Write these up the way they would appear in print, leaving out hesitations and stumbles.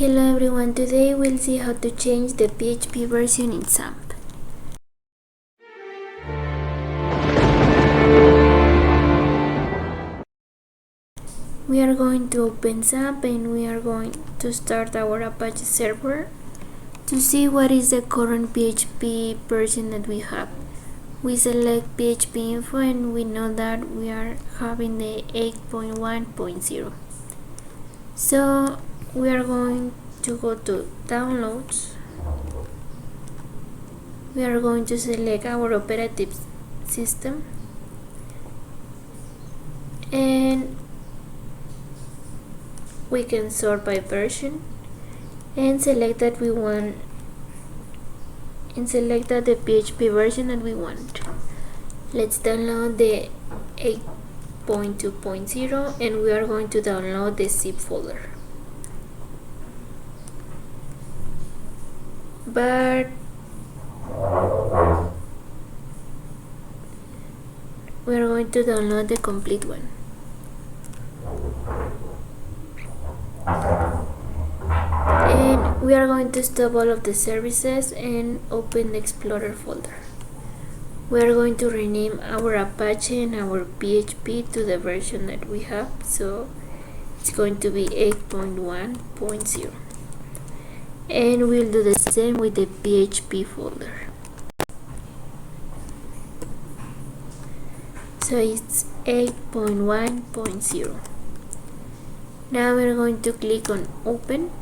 Hello everyone, today we'll see how to change the PHP version in XAMPP. We are going to open XAMPP and we are going to start our Apache server to see what is the current PHP version that we have. We select PHP info and we know that we are having the 8.1.0. So we are going to go to downloads. We are going to select our operating system and we can sort by version and select that we want and select that the PHP version that we want. Let's download the 8.2.0 and we are going to download the zip folder. But we are going to download the complete one. And we are going to stop all of the services and open the Explorer folder. We are going to rename our Apache and our PHP to the version that we have, so it's going to be 8.1.0. And we'll do the same with the PHP folder. So it's 8.1.0. Now we're going to click on open.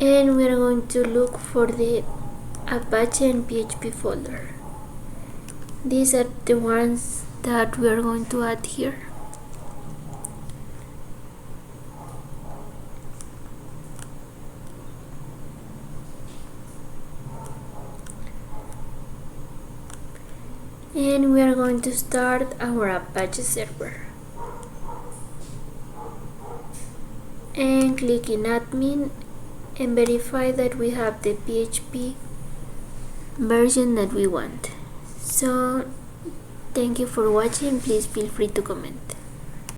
And we are going to look for the Apache and PHP folder. These are the ones that we are going to add here. And we are going to start our Apache server. And click in admin and verify that we have the PHP version that we want. So thank you for watching. Please feel free to comment.